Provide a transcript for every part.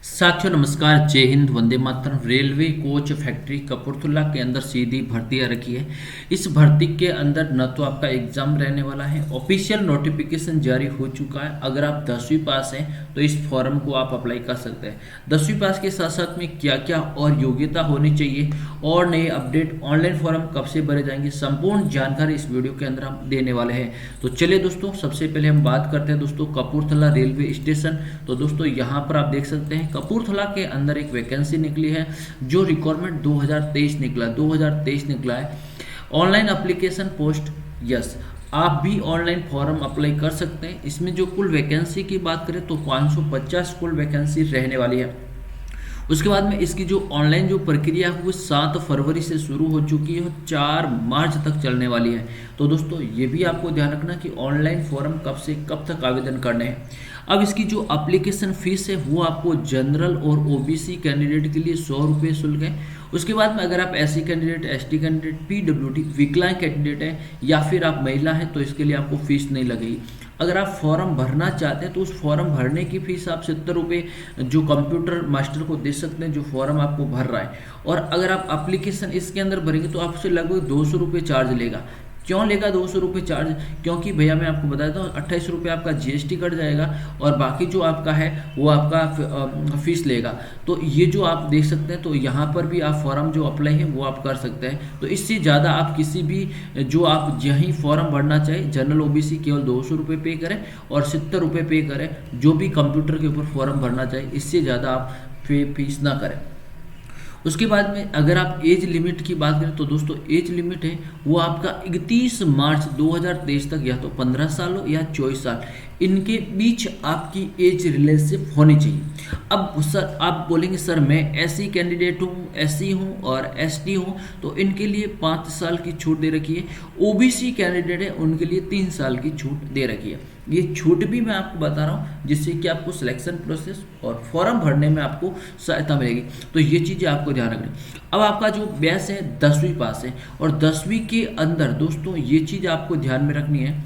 साथियों नमस्कार, जय Hind, Vande Mataram. Railway coach factory Kapurthala के अंदर सीधी भर्ती आ रखी है। इस भर्ती के अंदर न तो आपका एग्जाम रहने वाला है, ऑफिशियल नोटिफिकेशन जारी हो चुका है। अगर आप 10वीं पास हैं तो इस फॉर्म को आप अप्लाई कर सकते हैं। 10वीं पास के साथ साथ में क्या क्या और योग्यता होनी चाहिए और नए अपडेट, ऑनलाइन फॉर्म कब से भरे जाएंगे, संपूर्ण जानकारी इस वीडियो के अंदर हम देने वाले हैं। तो चलिए दोस्तों, सबसे पहले हम बात करते हैं दोस्तों कपूरथला रेलवे स्टेशन। तो दोस्तों यहाँ पर आप देख सकते हैं कपूरथला के अंदर एक वैकेंसी निकली है जो रिक्वायरमेंट 2023 निकला है। ऑनलाइन एप्लीकेशन पोस्ट, यस, आप भी ऑनलाइन फॉर्म अप्लाई कर सकते हैं। इसमें जो कुल वैकेंसी की बात करें तो 550 कुल वैकेंसी रहने वाली है। उसके बाद में इसकी जो ऑनलाइन जो प्रक्रिया है वो 7 फरवरी से शुरू हो चुकी है और 4 मार्च तक चलने वाली है। तो दोस्तों ये भी आपको ध्यान रखना कि ऑनलाइन फॉर्म कब से कब तक आवेदन करने हैं। अब इसकी जो एप्लीकेशन फीस है वो आपको जनरल और ओबीसी कैंडिडेट के लिए 100 रुपये शुल्क है। उसके बाद में अगर आप SC candidate, ST candidate, PWD, विकलांग कैंडिडेट हैं या फिर आप महिला हैं तो इसके लिए आपको फीस नहीं लगेगी। अगर आप फॉर्म भरना चाहते हैं तो उस फॉर्म भरने की फीस आप 70 रुपये जो कंप्यूटर मास्टर को दे सकते हैं जो फॉर्म आपको भर रहा है। और अगर आप एप्लीकेशन इसके अंदर भरेंगे तो आपसे लगभग 200 रुपये चार्ज लेगा। क्यों लेगा 200 रुपये चार्ज? क्योंकि भैया मैं आपको बता देता हूँ 28 रुपये आपका जीएसटी कट जाएगा और बाकी जो आपका है वो आपका फीस लेगा। तो ये जो आप देख सकते हैं, तो यहाँ पर भी आप फॉर्म जो अप्लाई है वो आप कर सकते हैं। तो इससे ज़्यादा आप किसी भी जो आप यहीं फॉर्म भरना चाहे, जनरल ओबीसी केवल 200 रुपये पे करें और 70 रुपये पे करें। जो भी कंप्यूटर के ऊपर फॉर्म भरना चाहे इससे ज़्यादा आप फीस ना करें। उसके बाद में अगर आप एज लिमिट की बात करें तो दोस्तों एज लिमिट है वो आपका 31 मार्च 2023 तक या तो 15 साल हो या 24 साल, इनके बीच आपकी एज रिलेशनशिप होनी चाहिए। अब सर आप बोलेंगे सर मैं एससी कैंडिडेट हूँ, एससी हूँ और एसटी हूँ, तो इनके लिए 5 साल की छूट दे रखी है। ओबीसी कैंडिडेट है उनके लिए 3 साल की छूट दे रखी है। ये छूट भी मैं आपको बता रहा हूँ जिससे कि आपको सिलेक्शन प्रोसेस और फॉर्म भरने में आपको सहायता मिलेगी। तो ये चीज़ें आपको ध्यान रखनी। अब आपका जो बैच है 10वीं पास है और 10वीं के अंदर दोस्तों ये चीज़ आपको ध्यान में रखनी है।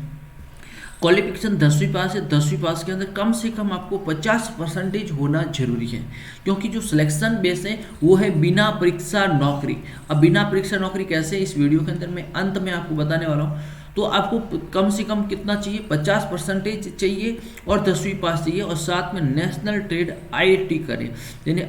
क्वालिफिकेशन 10वीं पास है, 10वीं पास के अंदर कम से कम आपको 50% होना जरूरी है। क्योंकि जो सिलेक्शन बेस है वो है बिना परीक्षा नौकरी। अब बिना परीक्षा नौकरी कैसे, इस वीडियो के अंदर मैं अंत में आपको बताने वाला हूँ। तो आपको कम से कम कितना चाहिए, 50% चाहिए और 10वीं पास चाहिए और साथ में नेशनल ट्रेड आईटी करें, यानी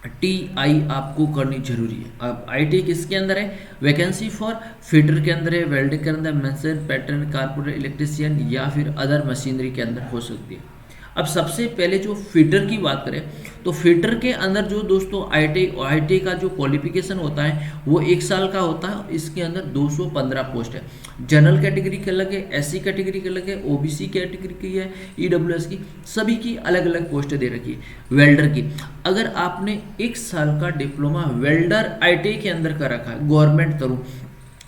ITI आपको करनी जरूरी है। अब ITI किसके अंदर है? वैकेंसी फॉर फिटर के अंदर है, वेल्डिंग के अंदर, मेसन, पैटर्न, कारपेंटर, इलेक्ट्रिशियन या फिर अदर मशीनरी के अंदर हो सकती है। अब सबसे पहले जो फीडर की बात करें तो फीडर के अंदर जो दोस्तों ITI का जो क्वालिफिकेशन होता है वो 1 साल का होता है। इसके अंदर 215 पोस्ट है। जनरल कैटेगरी के अलग है, SC कैटेगरी के अलग है, OBC कैटेगरी की है, EWS की, सभी की अलग अलग पोस्ट दे रखी है। वेल्डर की अगर आपने 1 साल का डिप्लोमा वेल्डर ITI के अंदर कर रखा है गवर्नमेंट थ्रू,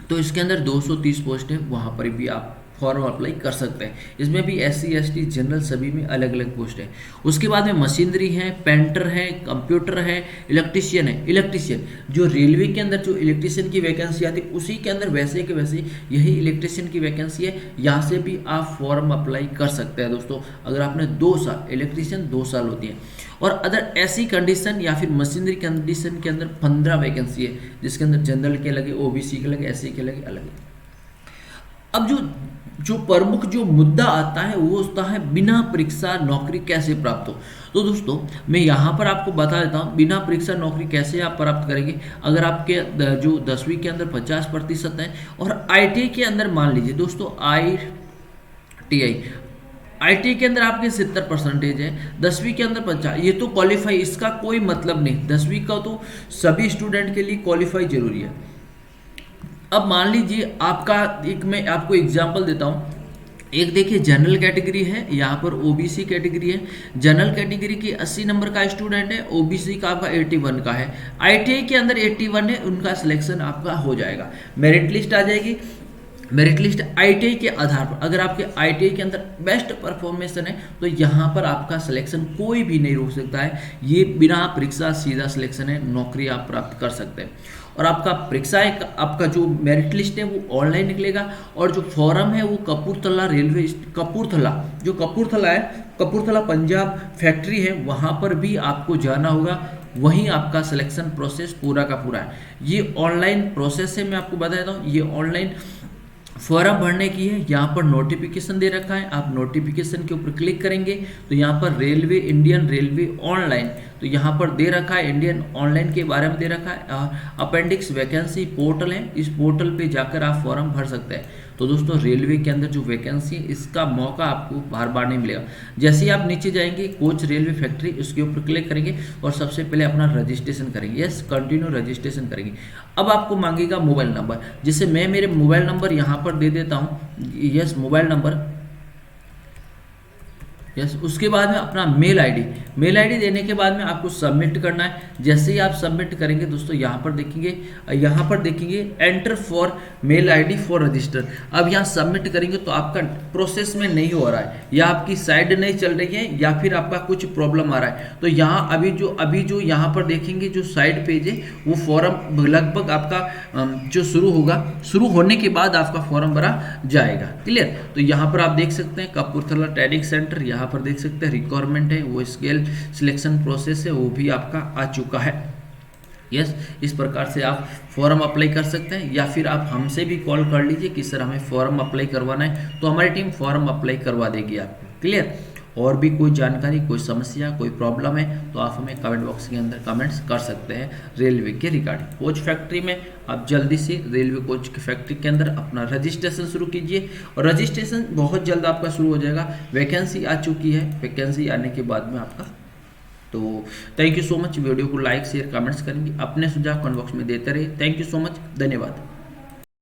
तो इसके अंदर 230 पोस्ट है, वहाँ पर भी आप फॉर्म अप्लाई कर सकते हैं। इसमें भी SC ST जनरल सभी में अलग अलग पोस्ट है। उसके बाद में मशीनरी है, पेंटर है, कंप्यूटर है, इलेक्ट्रिशियन है। इलेक्ट्रिशियन जो रेलवे के अंदर जो इलेक्ट्रिशियन की वैकेंसी आती है उसी के अंदर वैसे के वैसे यही इलेक्ट्रिशियन की वैकेंसी है। यहाँ से भी आप फॉर्म अप्लाई कर सकते हैं दोस्तों। अगर आपने 2 साल, इलेक्ट्रिशियन 2 साल होती है। और अदर ऐसी कंडीशन या फिर मशीनरी कंडीशन के अंदर 15 वैकेंसी है, जिसके अंदर जनरल के अलग है, OBC के अलग है, SC के अलग है। अब जो प्रमुख जो मुद्दा आता है वो होता है बिना परीक्षा नौकरी कैसे प्राप्त हो। तो दोस्तों मैं यहाँ पर आपको बता देता हूँ बिना परीक्षा नौकरी कैसे आप प्राप्त करेंगे। अगर आपके जो 10वीं के अंदर 50% है और ITI के अंदर मान लीजिए दोस्तों ITI के अंदर आपके 70% है, 10वीं के अंदर 50, ये तो क्वालिफाई, इसका कोई मतलब नहीं। 10वीं का तो सभी स्टूडेंट के लिए क्वालिफाई जरूरी है। अब मान लीजिए आपका एक मैं आपको एग्जांपल देता हूँ। एक देखिए जनरल कैटेगरी है, यहाँ पर OBC कैटेगरी है। जनरल कैटेगरी की 80 नंबर का स्टूडेंट है, OBC का आपका 81 का है, ITI के अंदर 81 है, उनका सिलेक्शन आपका हो जाएगा। मेरिट लिस्ट आ जाएगी। मेरिट लिस्ट ITI के आधार पर, अगर आपके ITI के अंदर बेस्ट परफॉर्मेंस है तो यहाँ पर आपका सिलेक्शन कोई भी नहीं रोक सकता है। ये बिना परीक्षा सीधा सिलेक्शन है, नौकरी आप प्राप्त कर सकते हैं। और आपका परीक्षा आपका जो मेरिट लिस्ट है वो ऑनलाइन निकलेगा और जो फॉर्म है वो कपूरथला जो कपूरथला है कपूरथला पंजाब फैक्ट्री है, वहाँ पर भी आपको जाना होगा, वहीं आपका सिलेक्शन प्रोसेस पूरा का पूरा है। ये ऑनलाइन प्रोसेस है, मैं आपको बता देता हूँ, ये ऑनलाइन फॉर्म भरने की है। यहाँ पर नोटिफिकेशन दे रखा है, आप नोटिफिकेशन के ऊपर क्लिक करेंगे तो यहाँ पर रेलवे, इंडियन रेलवे ऑनलाइन, तो यहाँ पर दे रखा है इंडियन ऑनलाइन के बारे में दे रखा है। अपेंडिक्स वैकेंसी पोर्टल है, इस पोर्टल पे जाकर आप फॉर्म भर सकते हैं। तो दोस्तों रेलवे के अंदर जो वैकेंसी है, इसका मौका आपको बार बार नहीं मिलेगा। जैसे ही आप नीचे जाएंगे कोच रेलवे फैक्ट्री, उसके ऊपर क्लिक करेंगे और सबसे पहले अपना रजिस्ट्रेशन करेंगे। यस, कंटिन्यू रजिस्ट्रेशन करेंगे। अब आपको मांगेगा मोबाइल नंबर, जिससे मैं मेरे मोबाइल नंबर यहाँ पर दे देता हूँ। Yes, mobile number, yes. उसके बाद में अपना मेल आईडी देने के बाद में आपको सबमिट करना है। जैसे ही आप सबमिट करेंगे दोस्तों, यहाँ पर देखेंगे enter for male ID for register. अब यहाँ सबमिट करेंगे तो आपका प्रोसेस में नहीं हो रहा है, या आपकी साइड नहीं चल रही है, या फिर आपका कुछ प्रॉब्लम आ रहा है। तो यहाँ अभी जो यहाँ पर देखेंगे जो साइड पेज है, वो फॉर्म लगभग आपका जो शुरू होने के बाद आपका फॉर्म भरा जाएगा। क्लियर? तो यहाँ पर आप देख सकते हैं कपूरथला ट्रेनिंग सेंटर, यहाँ पर देख सकते हैं रिक्वायरमेंट है, वो स्केल सिलेक्शन प्रोसेस है, वो भी आपका आ चुका है। यस, इस प्रकार से आप फॉर्म अप्लाई कर सकते हैं, या फिर आप हमसे भी कॉल कर लीजिए कि सर हमें फॉर्म अप्लाई करवाना है, तो हमारी टीम फॉर्म अप्लाई करवा देगी आपको। क्लियर? और भी कोई जानकारी, कोई समस्या, कोई प्रॉब्लम है तो आप हमें कमेंट बॉक्स के अंदर कमेंट्स कर सकते हैं रेलवे के रिगार्डिंग। कोच फैक्ट्री में आप जल्दी से रेलवे कोच की फैक्ट्री के अंदर अपना रजिस्ट्रेशन शुरू कीजिए, और रजिस्ट्रेशन बहुत जल्द आपका शुरू हो जाएगा। वैकेंसी आ चुकी है, वैकेंसी आने के बाद में आपका, तो thank you so much. Video को लाइक शेयर कमेंट्स करेंगे, अपने सुझाव कमेंट बॉक्स में देते रहिए। थैंक यू सो मच, धन्यवाद।